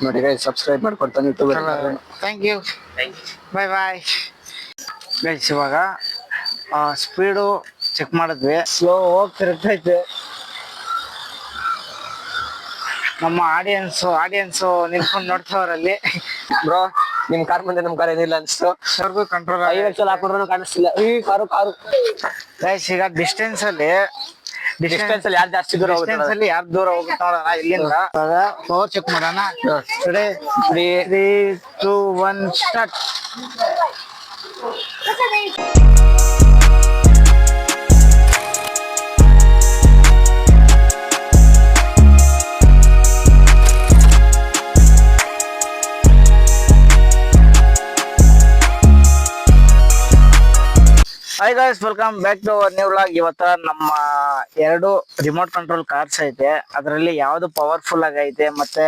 ನೋಡಿ guys subscribe ಮಾಡ್ಕೊಡ್ತಾನೆ YouTube. Thank you. Bye bye guys. ಇವಾಗ ಸ್ಪೀಡು ಚೆಕ್ ಮಾಡಿದ್ವಿ, ಸ್ಲೋ ಹೋಗ್ತಿರ್ತೈತೆ. ನಮ್ಮ ಆಡಿಯನ್ಸ್ ನಿಂತ್ಕೊಂಡು ನೋಡ್ತಾವ್ರಲ್ಲಿ. ಬ್ರೋ ನಿಮ್ ಕಾರ್ ಮುಂದೆ ನಮ್ ಕಾರ್ ಏನಿಲ್ಲ ಅನ್ಸ್ತು. ಅವ್ರಿಗೂ ಕಂಟ್ರೋಲ್ ಹಾಕೊಂಡ್ರು ಕಾಣಿಸ್ತಿಲ್ಲ. ಈ ಕಾರು ಗೈಸ್ ಈಗ ಡಿಸ್ಟೆನ್ಸ್ ಅಲ್ಲಿ ಯಾರು ಜಾಸ್ತಿ ದೂರ ಅಲ್ಲಿ ಯಾರು ದೂರ ಹೋಗುತ್ತೆ ನೋಡೋಣ ಇಲ್ಲಿಂದ. ಪವರ್ ಚೆಕ್ ಮಾಡೋಣ. 3, 2, 1 start. Hi guys, welcome back to our new vlog. ಇವತ್ತ ನಮ್ಮ 2 ರಿಮೋಟ್ ಕಂಟ್ರೋಲ್ ಕಾರ್ಸ್ ಐತೆ. ಅದರಲ್ಲಿ ಯಾವ್ದು ಪವರ್ಫುಲ್ ಆಗೈತೆ ಮತ್ತೆ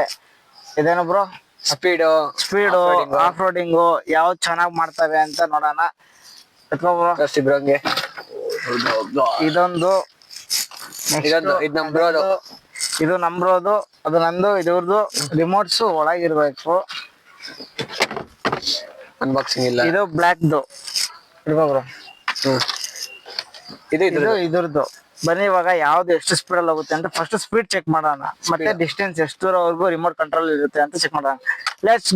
ಇದೇನು ಬ್ರೋ ಸ್ಪೀಡು ಆಫ್ ರೋಡಿಂಗು ಯಾವ್ದು ಚೆನ್ನಾಗಿ ಮಾಡ್ತವೆ ಅಂತ ನೋಡೋಣ. ಇದೊಂದು ಇದು ನಮ್ರೋದು, ಅದು ನಂದು, ಇದ್ರದ್ದು ರಿಮೋಟ್ಸ್ ಒಳಗಿರ್ಬೇಕು. ಅನ್ಬಾಕ್ಸಿಂಗ್ ಇಲ್ಲ. ಇದು ಬ್ಲ್ಯಾಕ್ದು ಬ್ರೋ. ಇದ್ರದ್ದು ಬನ್ನಿ ಇವಾಗ ಯಾವ್ದು ಎಷ್ಟು ಸ್ಪೀಡ್ ಅಲ್ಲಿ ಹೋಗುತ್ತೆ ಅಂತ ಫಸ್ಟ್ ಸ್ಪೀಡ್ ಚೆಕ್ ಮಾಡೋಣ, ಮತ್ತೆ ಡಿಸ್ಟೆನ್ಸ್ ಎಷ್ಟು ದೂರವರೆಗೂ ರಿಮೋಟ್ ಕಂಟ್ರೋಲ್ ಇರುತ್ತೆ ಅಂತ ಚೆಕ್ ಮಾಡೋಣ. Let's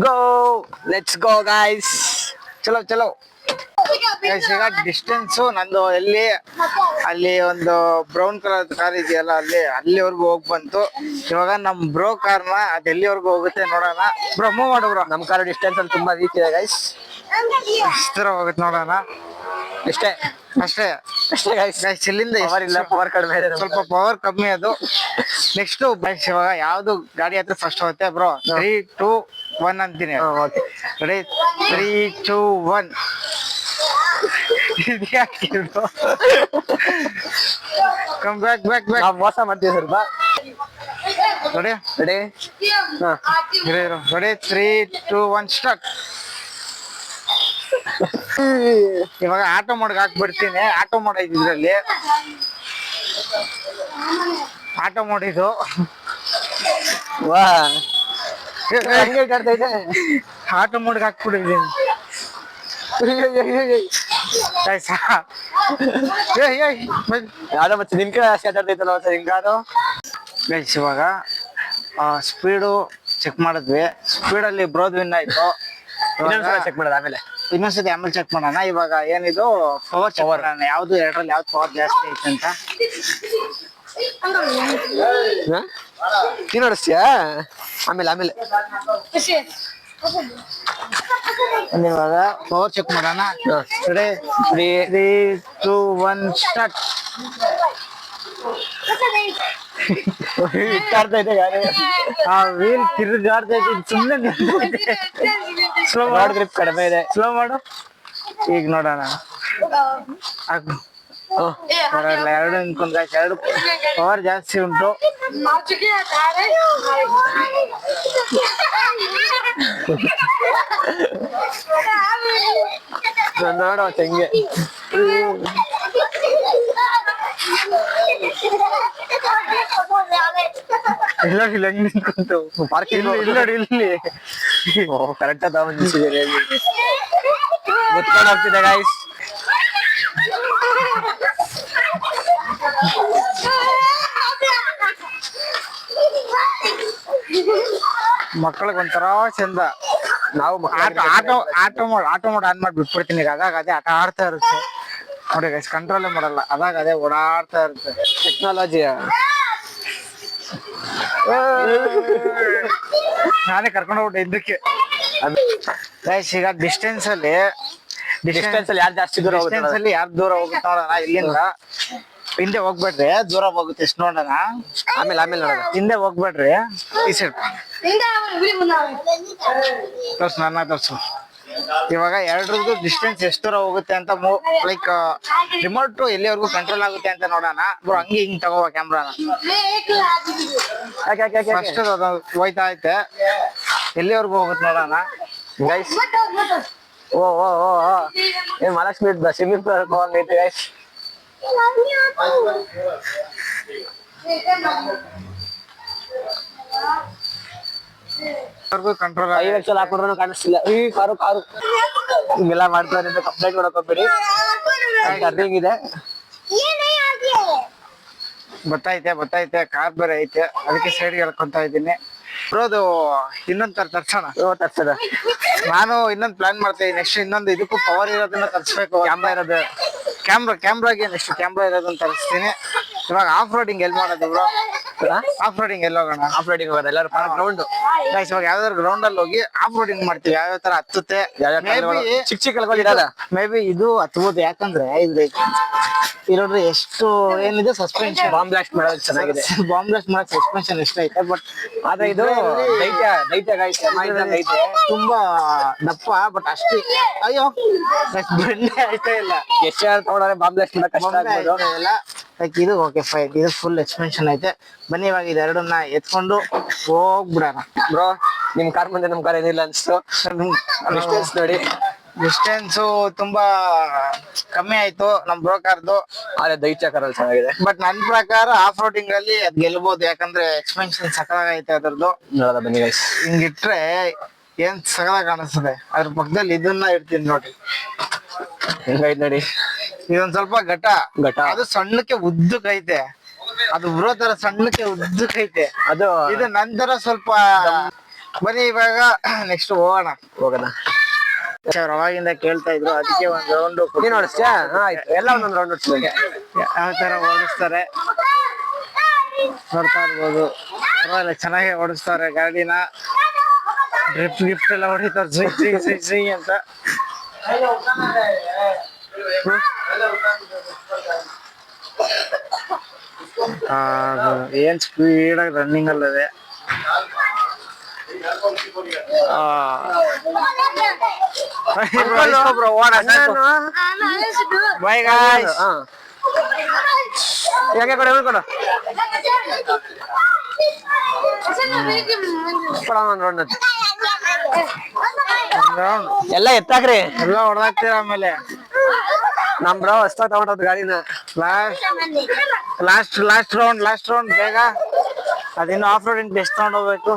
go guys. ಚಲೋ ಗೈಸ್. ಈಗ ಡಿಸ್ಟೆನ್ಸ್ ನಂದು ಅಲ್ಲಿ ಒಂದು ಬ್ರೌನ್ ಕಲರ್ ಕಾರ್ ಇದೆಯಲ್ಲ, ಅಲ್ಲಿವರೆಗೂ ಹೋಗ್ ಬಂತು. ಇವಾಗ ನಮ್ ಬ್ರೋ ಕಾರ್ನ ಅದ್ ಎಲ್ಲಿವರೆಗೂ ಹೋಗುತ್ತೆ ನೋಡೋಣ. ಬ್ರೋ ಮೂವ್ ಮಾಡು ಬ್ರೋ. ನಮ್ ಕಾರ್ ಡಿಸ್ಟೆನ್ಸ್ ಅಲ್ಲಿ ತುಂಬಾ ವೀಕ್ ಇದೆ ಗೈಸ್. ಎಷ್ಟು ದೂರ ಹೋಗುತ್ತೆ ನೋಡೋಣ. ಅಷ್ಟೇ ಗೈಸ್. ಇಲ್ಲಿಂದ ಪವರ್ ಕಡಿಮೆ ಇದೆ, ಸ್ವಲ್ಪ ಪವರ್ ಕಮ್ಮಿ ಅದು. ನೆಕ್ಸ್ಟ್ ಬೈಕ್ ಇವಾಗ ಯಾವ್ದು ಗಾಡಿ ಹತ್ರ ಫಸ್ಟ್ ಹೋಗುತ್ತೆ ಬ್ರೋ. 3, 2, 1 ಅಂತೀನಿ. ರೆಡಿ? 3, 2, 1. Come back. ನಾವು ಮೋಸ ಮಾಡ್ತೀವಿ ಸ್ವಲ್ಪ. ರೆಡಿ? 3, 2, 1 ಸ್ಟಾರ್ಟ್. ಇವಾಗ ಆಟೋ ಮೋಡ್ಗೆ ಹಾಕ್ಬಿಡ್ತೀನಿ. ಆಟೋ ಮೋಡ್ ಐತಿ ಇದ್ರಲ್ಲಿ. ಆಟೋ ಮೋಡ್ ಇದು. ಆಟೋ ಮೋಡ್ಗೆ ಹಾಕ್ಬಿಟ್ಟಿದ್ದೀನಿ. ಯಾವ್ದೋ ಮತ್ತೆ ನಿಮ್ ಕಡೆ ಮಾತಾಡ್ತೈತಲ್ಲ ಹಿಂಗಾರು. ಗೈಸ್ ಇವಾಗ ಸ್ಪೀಡು ಚೆಕ್ ಮಾಡಿದ್ವಿ. ಸ್ಪೀಡಲ್ಲಿ ಬ್ರೋದ್ ವಿನ್ ಆಯ್ತು. ಚೆಕ್ ಮಾಡೋದು ಆಮೇಲೆ ಇನ್ನೊಂದ್ಸತಿ ಆಮೇಲೆ ಚೆಕ್ ಮಾಡೋಣ. ಇವಾಗ ಏನಿದು ಪವರ್ ಚೆಕ್ ಮಾಡೋಣ, ಯಾವ್ದು ಎರಡರಲ್ಲಿ ಯಾವ್ದು ಪವರ್ ಜಾಸ್ತಿ ಐತೆ ಅಂತ. ನೀನ್ ನೋಡಿಸ್ತೀಯಾ? ಆಮೇಲೆ ಇವಾಗ ಪವರ್ ಚೆಕ್ ಮಾಡೋಣ. 3, 2, 1 ಸ್ಟಾರ್ಟ್. ಆ ವೀಲ್ ತಿರುಗಾಡ್ತಾ ಇದೆ, ಸುಮ್ಮನೆ ಸ್ಲೋ ಮಾಡು. ಗ್ರಿಪ್ ಕಡಿಮೆ ಇದೆ, ಸ್ಲೋ ಮಾಡು. ಈಗ ನೋಡೋಣ. ಬರಲ್ಲ, ಎರಡು ನಿಂತ್ಕೊಂಡ್ ಗಾಯ್ಸ್. ಎರಡು ಪವರ್ ಜಾಸ್ತಿ ಉಂಟು. ನೋಡುವ ಹೆಂಗೆ. ಇಲ್ಲ ಹೆಂಗ್ ನಿಂತ್ಕೊಂತು ಪಾರ್ಕಿಂಗ್ ನೋಡಿ ಇಲ್ಲಿ. ಕರೆಕ್ಟ್ ನಿಲ್ಸಿದ್ದೀರಿ. ಮುತ್ಕೊಂಡು ಹೋಗ್ತಿದೆ ಗಾಯ್ಸ್. ಮಕ್ಕಳಿಗೆ ಒಂಥರ ಚಂದ. ನಾವು ಆಟೋ ಮೋಡ್ ಆನ್ ಮಾಡಿ ಬಿಟ್ಬಿಡ್ತೀನಿ. ಈಗ ಅದಾಗ ಅದೇ ಆಟ ಆಡ್ತಾ ಇರುತ್ತೆ ನೋಡಿ ಗೈಸ್. ಕಂಟ್ರೋಲೇ ಮಾಡಲ್ಲ, ಅದಾಗ ಅದೇ ಓಡಾಡ್ತಾ ಇರುತ್ತೆ. ಟೆಕ್ನಾಲಜಿ ನಾನೇ ಕರ್ಕೊಂಡು ಹೋಗ್ಬಿಟ್ಟೆ ಇದಕ್ಕೆ. ಗೈಸ್ ಈಗ ಡಿಸ್ಟೆನ್ಸ್ ಅಲ್ಲಿ ಯಾರು ಜಾಸ್ತಿ ದೂರ ಯಾರು ದೂರ ಹೋಗುತ್ತೆ ನೋಡೋಣ. ಇಲ್ಲಿಂದ ಹಿಂದೆ ಹೋಗ್ಬೇಡ್ರಿ, ದೂರ ಹೋಗುತ್ತೆ ಎಷ್ಟು ನೋಡೋಣ. ಆಮೇಲೆ ನೋಡೋಣ. ಹಿಂದೆ ಹೋಗ್ಬೇಡ್ರಿ. ಈ ಸೈಡ್ ತೋರ್ಸು. ಇವಾಗ ಎರಡ್ರದ್ದು ಡಿಸ್ಟೆನ್ಸ್ ಎಷ್ಟು ದೂರ ಹೋಗುತ್ತೆ ಅಂತ ಲೈಕ್ ರಿಮೋಟ್ ಎಲ್ಲಿವರೆಗೂ ಕಂಟ್ರೋಲ್ ಆಗುತ್ತೆ ಅಂತ ನೋಡೋಣ. ಹಂಗೆ ಹಿಂಗ್ ತಗೋ ಕ್ಯಾಮ್ರಾನ. ಫಸ್ಟ್ ಹೋಯ್ತಾ ಐತೆ, ಎಲ್ಲಿವರೆಗೂ ಹೋಗುತ್ತೆ ನೋಡೋಣ ಗೈಸ್. ಓ ಏನ್ ಮಹಾಲಕ್ಷ್ಮಿ ಸ್ವಿಮ್ಮಿಂಗ್ ಪೂಲ್ ಹೋಗೈತೆ ಗೈಸ್. ಕಂಟ್ರೋಲ್ ಐವೆಕ್ಸ್ ಅಲ್ಲಿ ಹಾಕೊಂಡ್ರು ಕಾಣಿಸ್ತಿಲ್ಲ ಈ ಕಾರು ಕಾರು ಹಿಂಗೆಲ್ಲ ಮಾಡ್ತಾರೆ ಅಂತ ಕಂಪ್ಲೇಂಟ್ ಮಾಡಕ್ ಹೋಗ್ಬೇಡಿ ಟರ್ನಿಂಗ್ ಇದೆ ಬತ್ತೈತೆ ಕಾರ್ ಬೇರೆ ಐತೆ ಅದಕ್ಕೆ ಸೈಡ್ ಹೇಳ್ಕೊಂತ ಇದ್ದೀನಿ ಬರೋದು ಇನ್ನೊಂದ್ ತರ್ಸೋಣ ತರ್ಸದ ನಾನು ಇನ್ನೊಂದ್ ಪ್ಲಾನ್ ಮಾಡ್ತಾ ಇದ್ದೀನಿ ನೆಕ್ಸ್ಟ್ ಇನ್ನೊಂದು ಇದಕ್ಕೂ ಪವರ್ ಇರೋದನ್ನ ತರಿಸ್ಬೇಕು ಕ್ಯಾಮ್ರಾ ಇರೋದು ಕ್ಯಾಮ್ರಾಗೆ ನೆಕ್ಸ್ಟ್ ಕ್ಯಾಮ್ರಾ ಇರೋದನ್ನ ತರಿಸ್ತೀನಿ ಇವಾಗ ಆಫ್ ರೋಡಿಂಗ್ ಎಲ್ಲಿ ಮಾಡೋದು ಬ್ರೋ ಆಫ್ ರೋಡಿಂಗ್ ಎಲ್ಲಿ ಹೋಗೋಣ ಆಫ್ ರೈಡಿಂಗ್ ಹೋಗೋದು ಎಲ್ಲರೂ ಗ್ರೌಂಡ್ ಗೈಸ್ ಇವಾಗ ಯಾವ್ದಾದ್ರು ಗ್ರೌಂಡ್ ಅಲ್ಲಿ ಹೋಗಿ ಆಫ್ ರೋಡಿಂಗ್ ಮಾಡ್ತೀವಿ ಯಾವ್ಯಾವ ತರ ಹತ್ತುತ್ತೆ ಚಿಕ್ಕ ಚಿಕ್ಕ ಕಲ್ಗಳಿರಲ್ಲ ಮೇ ಬಿ ಇದು ಹತ್ಬೋದು ಯಾಕಂದ್ರೆ ಇದು ಇರೋದ್ರೆ ಎಷ್ಟು ಏನಿದೆ ಸಸ್ಪೆನ್ಷನ್ ಬಾಂಬ್ ಬ್ಲಾಸ್ಟ್ ಮಾಡೋದು ಚೆನ್ನಾಗಿದೆ ಬಾಂಬ್ ಬ್ಲಾಸ್ಟ್ ಮಾಡಕ್ ಸಸ್ಪೆನ್ಷನ್ ಇಷ್ಟ ಐತೆ ಬಟ್ ಆದ್ರೆ ಇದು ದೈತ್ಯ ಐತೆ ತುಂಬಾ ದಪ್ಪ ಬಟ್ ಅಷ್ಟು ಅಯ್ಯೋ ಬೆಣ್ಣೆ ಆಯ್ತಾ ಇಲ್ಲ ಎಷ್ಟು ಯಾರು ತಗೊಂಡ್ರೆ ಬಾಂಬ್ ಬ್ಲಾಸ್ಟ್ ಮಾಡಕ್ ಕಷ್ಟ ಆಗ್ಬೋದು ಇಲ್ಲ ಲೈಕ್ ಇದು ಓಕೆ ಫೈನ್ ಇದು ಫುಲ್ ಎಕ್ಸ್ಪೆನ್ಷನ್ ಐತೆ ಬನ್ನಿ ಇವಾಗ ಇದೆರಡನ್ನ ಎತ್ಕೊಂಡು ಹೋಗ್ಬಿಡೋಣ ಬ್ರೋ ನಿಮ್ ಕಾರ್ ಮುಂದೆ ನಮ್ ಕಾರ್ ಏನಿಲ್ಲ ಅನ್ಸ್ತು ಡಿಸ್ಟೆನ್ಸ್ ನೋಡಿ ಡಿಸ್ಟೆನ್ಸ್ ತುಂಬಾ ಕಮ್ಮಿ ಆಯ್ತು ನಮ್ ಬ್ರೋಕರ್ದು ಆದ್ರೆ ದೈತ್ಯ ಕಾರಲ್ಲಿ ಚೆನ್ನಾಗಿದೆ ಬಟ್ ನನ್ ಪ್ರಕಾರ ಆಫ್ ರೋಡಿಂಗ್ ಅಲ್ಲಿ ಅದ್ ಗೆಲ್ಬಹುದು ಯಾಕಂದ್ರೆ ಎಕ್ಸ್ಪೆನ್ಷನ್ ಸಕಲಾಗೈತೆ ಅದ್ರದ್ದು ನೋಡೋದ ಬನ್ನಿ ಗೈಸ್ ಹಿಂಗಿಟ್ರೆ ಏನ್ ಸಕಲಾಗಿ ಕಾಣಿಸ್ತದೆ ಅದ್ರ ಪಕ್ಕದಲ್ಲಿ ಇದನ್ನ ಇಡ್ತೀನಿ ನೋಡಿ ಹೆಂಗೈತ್ ನೋಡಿ ಇದೊಂದ್ ಸ್ವಲ್ಪ ಘಟ ಅದು ಸಣ್ಣಕ್ಕೆ ಉದ್ದಕ್ಕೈತೆ ಅದು ಬ್ರೋ ತರ ಸಣ್ಣಕ್ಕೆ ಉದ್ದಕ್ಕೈತೆ ಅದು ಇದು ನಂತರ ಸ್ವಲ್ಪ ಬನ್ನಿ ಇವಾಗ ನೆಕ್ಸ್ಟ್ ಹೋಗೋಣ ಅವಾಗಿಂದ ಕೇಳ್ತಾ ಇದ್ರು ಅದಕ್ಕೆ ಒಂದ್ ರೌಂಡ್ ನೀನ್ ಓಡಿಸ್ತೀಯಾ ಆಯ್ತು ಎಲ್ಲ ಒಂದೊಂದು ರೌಂಡ್ ಓಡಿಸ್ಬೇಕು ಯಾವ ತರ ಓಡಿಸ್ತಾರೆ ನೋಡ್ತಾ ಇರ್ಬೋದು ಪರವಾಗಿಲ್ಲ ಚೆನ್ನಾಗಿ ಓಡಿಸ್ತಾರೆ ಗಾಡಿನ ಡ್ರಿಪ್ ಗಿಫ್ಟ್ ಎಲ್ಲ ಹೊಡಿತಾರೆ ಜೈ ಅಂತ ಏನ್ ಸ್ಪೀಡ್ ಆಗಿ ರನ್ನಿಂಗ್ ಅಲ್ಲದೆ ಬಾಯ್ ಗಾಯ್ಸ್ ಹೆಂಗೆ ಕೊಡ ಹೇಳ್ಕೊಡು ಒಂದು ರೌಂಡ್ ಎಲ್ಲ ಎತ್ತಾಕ್ರಿ ಎಲ್ಲ ಹೊಡೆದಾಕ್ತೀರ ಆಮೇಲೆ ನಮ್ ಬ್ರೋ ಅಷ್ಟ ತಗೊಂಡದ್ ಗಾಡಿನ ಲಾಸ್ಟ್ ರೌಂಡ್ ಬೇಗ ಅದಿನ್ನು ಆಫ್ ರೋಡಿಂಗ್ ಬೆಸ್ಟ್ ತಗೊಂಡ್ ಹೋಗ್ಬೇಕು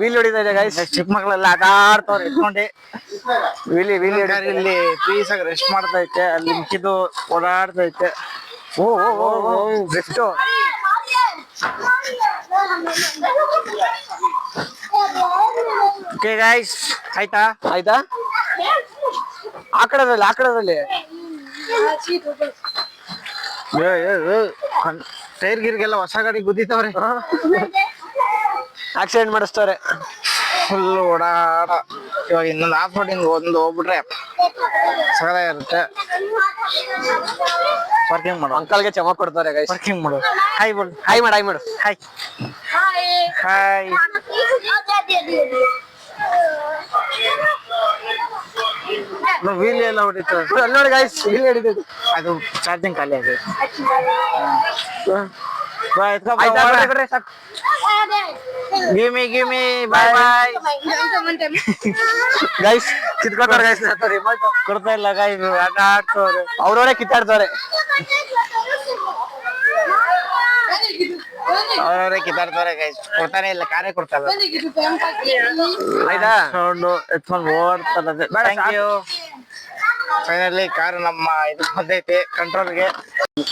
ವೀಲ್ ಹೊಡಿತಾ ಇದೆ ಗೈಸ್ ಚಿಕ್ಕ ಮಕ್ಳೆಲ್ಲ ಆಟ ಆಡ್ತಾವ್ರೆ ಇಟ್ಕೊಂಡಿ ವೀಲಿ ಇಲ್ಲಿ ಪೀಸ್ ಆಗಿ ರೆಸ್ಟ್ ಮಾಡ್ತೈತೆ ಅಲ್ಲಿ ಮಿಕ್ಕಿದ್ದು ಓಡಾಡ್ತೈತೆ ಬೆಸ್ಟ್ ಓಕೆ ಗೈಸ್ ಆಯ್ತಾ ಆ ಕಡೆದಲ್ಲಿ ಟೈರ್ ಗಿರ್ಗೆಲ್ಲ ಹೊಸ ಗಾಡಿ ಗುದ್ದಿತವ್ರೆ ಆಕ್ಸಿಡೆಂಟ್ ಮಾಡಿಸ್ತವ್ರೆ ಫುಲ್ ಓಡಾಡ ಇವಾಗ ಇನ್ನೊಂದು ಆಫ್ ರೋಡಿಂಗ್ ಒಂದು ಹೋಗ್ಬಿಟ್ರೆ ಸಗದಾಗಿರುತ್ತೆ ಪಾರ್ಕಿಂಗ್ ಮಾಡು ಅಂಕಲ್ಗೆ ಚಮ ಕೊಡ್ತಾರೆ ಗೈಸ್ ಪಾರ್ಕಿಂಗ್ ಮಾಡು ಹಾಯ್ ಬೋಲ್ ಹಾಯ್ ಮಾಡು ಹಾಯ್ ಹಾಯ್ ವೀಲ್ ಎಲ್ಲ ಹೊಡಿತಾರೆ ಅಲ್ಲಿ ನೋಡಿ ಗೈಸ್ ವೀಲ್ ಹಿಡಿದಿದ್ದು ಅದು ಚಾರ್ಜಿಂಗ್ ಖಾಲಿ ಆಗಿದೆ ಗಿಮಿ ಬಾಯ್ ಗೈಸ್ ಕಿತ್ಕೊತಾರೆ ಗೈಸ್ ಕೊಡ್ತಾ ಇಲ್ಲ ಗೈಸ್ ಆಟ ಆಡ್ತವ್ರೆ ಅವ್ರವರೇ ಕಿತ್ತಾಡ್ತಾರೆ ಅವ್ರವ್ರೆ ಕಿತ್ತಾಡ್ತಾರೆ ಗೈಸ್ ಕೊಡ್ತಾನೆ ಇಲ್ಲ ಕಾರೇ ಕೊಡ್ತಾರೆ ಆಯ್ತಾ ಸೌಂಡು ಎತ್ಕೊಂಡು ಓಡ್ತಾರೆ ಥ್ಯಾಂಕ್ ಯು ಫೈನಲಿ ಕಾರು ನಮ್ಮ ಇದು ಬಂದೈತೆ ಕಂಟ್ರೋಲ್ಗೆ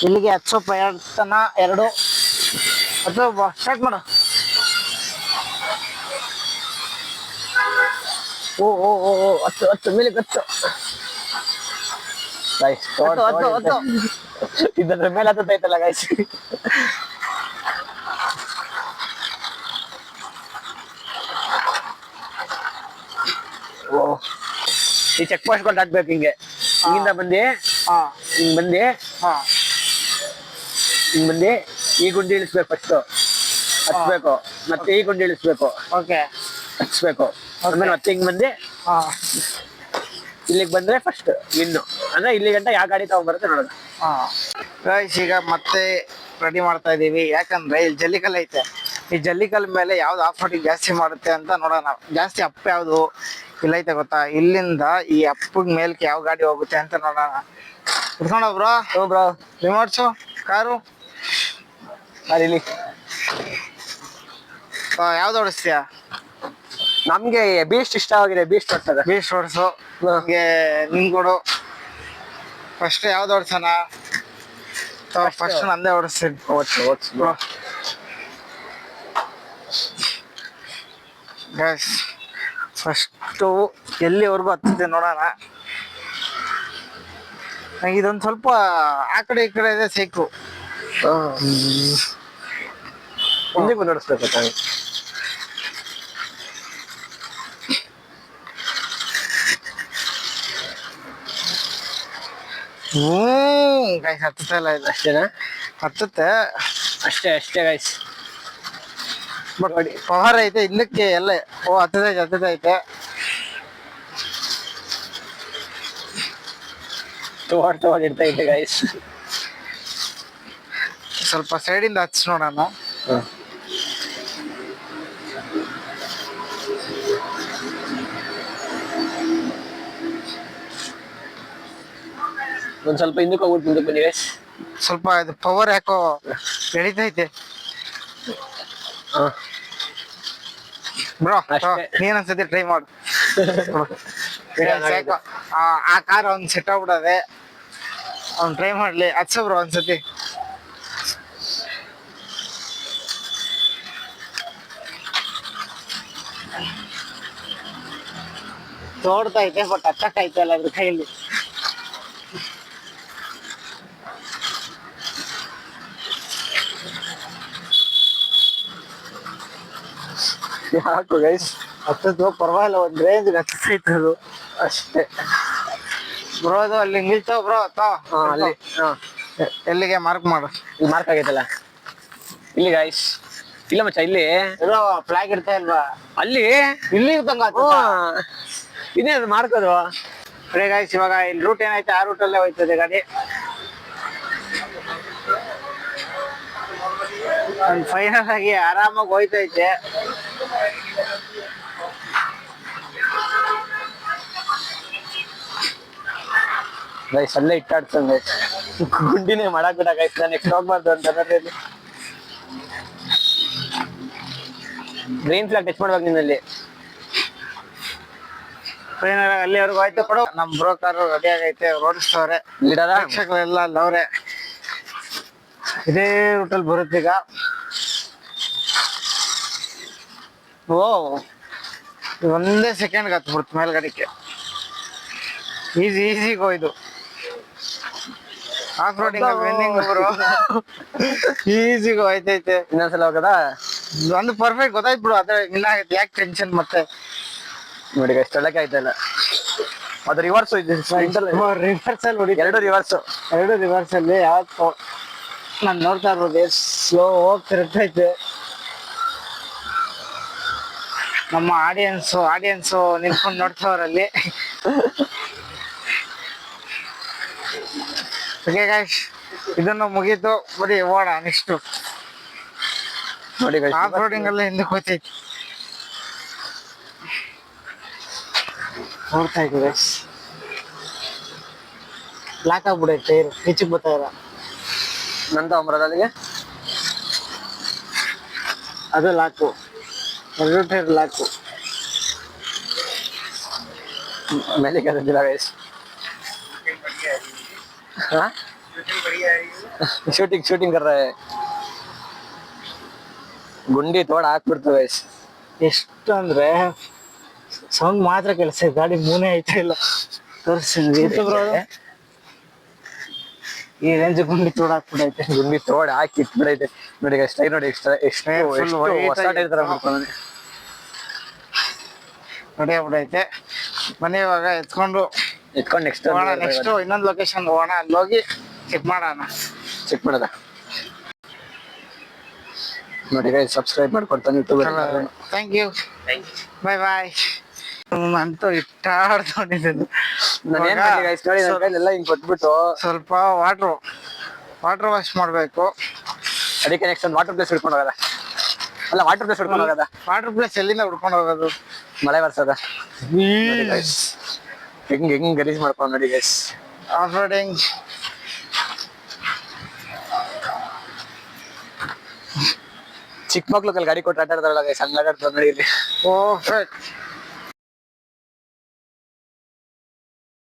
ಇಲ್ಲಿಗೆ ಹಚ್ಚೋ ಪ್ರಯತ್ನ 2 ಅಥವಾ ಸ್ಟಾರ್ಟ್ ಮಾಡು ಓ ಹತ್ತು ಮೇಲೆ ಹತ್ತು ಗೈಸ್ ಇದ್ರ ಮೇಲೆ ಹತ್ತೈತಲ್ಲ ಗೈಸ್ ಓ ಈ ಚೆಕ್ ಪೋಸ್ಟ್ ಗಳು ಹಾಕ್ಬೇಕು ಹಿಂಗಿಂದ ಬಂದಿ ಹಿಂಗ್ ಬಂದಿ ಈ ಗುಂಡಿ ಇಳಿಸ್ಬೇಕು ಫಸ್ಟ್ ಹಚ್ಬೇಕು ಮತ್ತೆ ಈ ಗುಂಡಿ ಇಳಿಸ್ಬೇಕು ಓಕೆ ಹಚ್ಬೇಕು ಆಮೇಲೆ ಮತ್ತೆ ಹಿಂಗ್ ಬಂದಿ ಇಲ್ಲಿಗೆ ಬಂದ್ರೆ ಫಸ್ಟ್ ಇನ್ನು ಅಂದ್ರೆ ಇಲ್ಲಿ ಗಂಟ ಯಾವ ಗಾಡಿ ತಗೊಂಡ್ಬರುತ್ತೆ ನೋಡೋದು ಗೈಸ್ ಈಗ ಮತ್ತೆ ರೆಡಿ ಮಾಡ್ತಾ ಇದೀವಿ ಯಾಕಂದ್ರೆ ಇಲ್ಲಿ ಜಲ್ಲಿಕಲ್ ಐತೆ ಈ ಜಲ್ಲಿಕಲ್ ಮೇಲೆ ಯಾವ್ದು ಆಫ್ ರೋಡಿಂಗ್ ಜಾಸ್ತಿ ಮಾಡುತ್ತೆ ಅಂತ ನೋಡೋಣ ಜಾಸ್ತಿ ಅಪ್ ಯಾವ್ದು ಇಲ್ಲೈತೆ ಗೊತ್ತಾ ಇಲ್ಲಿಂದ ಈ ಅಪ್ಪಗ್ ಮೇಲ್ಕೆ ಯಾವ ಗಾಡಿ ಹೋಗುತ್ತೆ ಅಂತ ನೋಡೋಣ ಕುತ್ಕೊಂಡ ಬ್ರೋ ರಿಮೋಟ್ಸು ಕಾರು ಇಲ್ಲಿ ಯಾವ್ದು ಓಡಿಸ್ತೀಯಾ ನಮ್ಗೆ ಬೀಸ್ಟ್ ಇಷ್ಟ ಆಗಿದೆ, ಬೀಸ್ಟ್ ಓಡ್ತದೆ. ಬೀಸ್ಟ್ ಓಡಿಸು. ನಮ್ಗೆ ನಿನ್ ಕೊಡು. ಫಸ್ಟ್ ಯಾವ್ದು ಓಡ್ಸೋಣ? ಫಸ್ಟ್ ನಂದೇ ಓಡಿಸ್ತೀನಿ. ಓಡ್ಸು. ಗೈಸ್ ಫಸ್ಟು ಎಲ್ಲಿವರೆಗೂ ಹತ್ತಿದೆ ನೋಡೋಣ. ನಂಗೆ ಇದೊಂದು ಸ್ವಲ್ಪ ಆ ಕಡೆ ಈ ಕಡೆ ಇದೆ ಸಾಕು. ಮುಂದೆ ನೋಡಿಸ್ಬೇಕು. ಗೈಸ್ ಹತ್ತುತ್ತಾ ಇಲ್ಲ ಇದು. ಅಷ್ಟೇನಾ? ಹತ್ತುತ್ತೆ ಅಷ್ಟೇ ಗೈಸ್. ಬಟ್ ಪವರ್ ಐತೆ ಹಿಂದಕ್ಕೆ ಎಲ್ಲ. ಹತ್ತದೈತೆ. ತೋಡಿಡ್ತಾ ಇದೆ ಗೈಸ್. ಸ್ವಲ್ಪ ಸೈಡಿಂದ ಹಚ್ಚಿ ನೋಡೋಣ. ಒಂದ್ ಸ್ವಲ್ಪ ಹಿಂದಕ್ಕೆ ಹೋಗ್ಬಿಟ್ಟು ಮುಂದಕ್ಕೆ ಬನ್ನಿ ಗೈಸ್. ಸ್ವಲ್ಪ ಇದು ಪವರ್ ಯಾಕೋ ಎಳಿತೈತೆ ಬ್ರೋ. ನೀನೊಂದ್ಸತಿ ಟ್ರೈ ಮಾಡು. ಸಾಕು. ಆ ಕಾರ್ ಅವ್ನ್ ಸೆಟ್ ಆಗ್ಬಿಡದೆ. ಅವ್ನ್ ಟ್ರೈ ಮಾಡ್ಲಿ. ಹಚ್ಚ ಬ್ರೋ ಒಂದ್ಸತಿ. ತೋಡ್ತಾ ಐತೆ ಬಟ್ ಹತ್ತಕ್ಕೈತೆ ಅಲ್ಲ ಅದ್ರ ಕೈಲಿ. ಯಾಕು ಗೈಸ್? ಹತ್ತದ್ದು ಪರವಾಗಿಲ್ಲ, ಒಂದ್ ರೇಂಜ್ ಹತ್ತೈತೆ ಅದು ಅಷ್ಟೇ. ಬ್ರೋ ಅದು ಅಲ್ಲಿ ನಿಲ್ತಾವ ಬ್ರೋ. ಅಲ್ಲಿ ಎಲ್ಲಿಗೆ ಮಾರ್ಕ್ ಮಾಡು. ಇಲ್ಲಿ ಮಾರ್ಕ್ ಆಗೈತಲ್ಲ, ಇಲ್ಲಿ ಗೈಸ್. ಇಲ್ಲ ಮಚ್ಚ, ಇಲ್ಲಿ ಫ್ಲಾಗ್ ಇರ್ತಾ ಇಲ್ವಾ ಅಲ್ಲಿ? ಇಲ್ಲಿ ಇರ್ತಂಗ ಇನ್ನೇ ಅದು ಮಾರ್ಕೋದು. ಅದೇ ಗೈಸ್, ಇವಾಗ ಇಲ್ಲಿ ರೂಟ್ ಏನೈತೆ ಆ ರೂಟಲ್ಲೇ ಹೋಯ್ತದೆ ಗಾಡಿ. ಫೈನಲ್ ಆಗಿ ಆರಾಮಾಗಿ ಹೋಯ್ತೈತೆ. ಗೈಸ್ ಅಲ್ಲೇ ಇಟ್ಟಾಡ್ತಾನೆ ಗೈಸ್. ಗುಂಡಿನೇ ಮಾಡಕ್ ಬಿಡ ಗೈಸ್. ನಾನು ನೆಕ್ಸ್ಟ್ ಹೋಗ್ಬಾರ್ದು ಅಂತ ಗ್ರೀನ್ ಫ್ಲಾಗ್ ಟಚ್ ಮಾಡ್ಬೇಕು ನಿನ್ನಲ್ಲಿ. ಫೈನಲ್ ಅಲ್ಲಿವರೆಗೂ ಹೋಯ್ತು. ಕೊಡು. ನಮ್ ಬ್ರೋಕರ್ ರೆಡಿ ಆಗೈತೆ, ಓಡಿಸ್ತವ್ರೆ. ಲೀಡರ ಪ್ರೇಕ್ಷಕರೆಲ್ಲ ಅಲ್ಲವ್ರೆ. ಇದೇ ರೂಟಲ್ಲಿ ಬರುತ್ತೀಗ. ಓ ಒಂದೇ ಸೆಕೆಂಡ್ಗೆ ಹತ್ಬಿಡ್ತು ಮೇಲ್ಗಡೆಗೆ. ಈಸಿಗೆ ಹೋಯ್ತು. Off roading winning bro. ಈಸಿಗೆ ಹೋಯ್ತೈತೆ. ಇನ್ನೊಂದ್ಸಲ ಹೋಗದ ಒಂದು ಪರ್ಫೆಕ್ಟ್ ಗೊತ್ತಾಯ್ತು ಬಿಡು. ಅದೇ ಇನ್ನಾಗೈತೆ, ಯಾಕೆ ಟೆನ್ಷನ್ ಮತ್ತೆ. ನೋಡಿ ಗೈಸ್, ತೊಳಕೆ ಆಯ್ತಲ್ಲ. ಅದು ರಿವರ್ಸ್ ರಿವರ್ಸ್ ಅಲ್ಲಿ ಹೊಡಿ. ಎರಡು ರಿವರ್ಸ್ ಅಲ್ಲಿ ಯಾವತ್ತು ನಾನು ನೋಡ್ತಾ ಇರ್ಬೋದು. ಸ್ಲೋ ಹೋಗಿ ತಿರುಗ್ತೈತೆ. ನಮ್ಮ ಆಡಿಯನ್ಸು ನಿಂತ್ಕೊಂಡು ನೋಡ್ತಾವ್ರಲ್ಲಿ. ಓಕೆ ಗೈಸ್, ಇದನ್ನು ಮುಗೀತು. ಬರೀ ಓಡ ನೆಕ್ಸ್ಟ್ ನೋಡಿ ಗೈಸ್. ಆಫ್ ರೋಡಿಂಗ್ ಎಲ್ಲ ಹಿಂದಕ್ಕೆ ಹೋಗ್ತೈತಿ. ನೋಡ್ತಾ ಇದ್ದೀವಿ ಗೈಸ್. ಲಾಕ್ ಆಗ್ಬಿಡೈತೆ ಟೈರ್, ಹೆಚ್ಚಿಗೆ ಬರ್ತಾ ಇಲ್ಲ. ನಂತ ಅಲ್ಲಿಗೆ ಅದು ಲಾಕು, ಎರಡು ಟೈರ್ ಲಾಕು. ಮೇಲೆ ಕರೆದಿಲ್ಲ ಗೈಸ್. ಶೂಟಿಂಗ್ कर रहा है. ಗುಂಡಿ ತೋಡ ಹಾಕ್ಬಿಡ್ತು ಗೈಸ್. ಎಷ್ಟು ಅಂದ್ರೆ ಸೌಂಡ್ ಮಾತ್ರ ಕೆಲಸ, ಗಾಡಿ ಮೂನೇ ಐತೆ ಇಲ್ಲ. ತೋರಿಸಿ ಈ ರೇಂಜ್ ಗುಂಡಿ ತೋಡ ಹಾಕ್ಬಿಡೈತೆ. ಗುಂಡಿ ತೋಡ ಹಾಕಿ ಇಟ್ಬಿಡೈತೆ. ನೋಡಿ ಗೈಸ್, ಟೈರ್ ನೋಡಿ ಎಷ್ಟು ಹೊಸ ಟೈರ್ ತರ ಮಾಡ್ಕೊಂಡು ನೋಡಿ ಆಗ್ಬಿಡೈತೆ. ಬನ್ನಿ ಇವಾಗ ಎತ್ಕೊಂಡು ನೆಕ್ಸ್ಟ್ ಇನ್ನೊಂದು ಲೊಕೇಶನ್ ಹೋಗೋಣ. ಅಲ್ಲಿ ಹೋಗಿ ಚೆಕ್ ಮಾಡೋಣ. ನೋಡಿ ಗೈಸ್, ಸಬ್ಸ್ಕ್ರೈಬ್ ಮಾಡ್ಕೊಡ್ತಾನೆ ಯೂಟ್ಯೂಬ್. Thank you, bye. ಅಂತೂ ಇಟ್ಟಾಡ್ಕೊಂಡಿದ್ದೀನಿ. ಎಲ್ಲ ಹಿಂಗ್ ಕೊಟ್ಬಿಟ್ಟು ಸ್ವಲ್ಪ ವಾಟರ್ ವಾಶ್ ಮಾಡ್ಬೇಕು. ಅದಕ್ಕೆ ನೆಕ್ಸ್ಟ್ ಒಂದು ವಾಟರ್ ಪ್ಲೇಸ್ ಹಿಡ್ಕೊಂಡು ಹೋಗದ. ಅಲ್ಲ, ವಾಟರ್ ಪ್ಲೇಸ್ ಹಿಡ್ಕೊಂಡು ಹೋಗದ. ವಾಟರ್ ಪ್ಲೇಸ್ ಎಲ್ಲಿಂದ ಹುಡ್ಕೊಂಡು ಹೋಗೋದು? ಮಳೆ ಬರ್ಸದ. ಹೆಂಗ್ ಗಲೀಜ್ ಮಾಡ್ಕೊಂಡು ನೋಡಿ ಗೈಸ್. ಆಫ್ ರೋಡಿಂಗ್ ಚಿಕ್ಕ ಮಕ್ಳು ಕಲ್ ಗಾಡಿ ಕೊಟ್ಟು ಆಟ ಆಡ್ತಾರಲ್ಲ guys, ಹಂಗ್ ಆಟ ಆಡ್ತಾರೆ ನೋಡಿ ಇಲ್ಲಿ. ಓ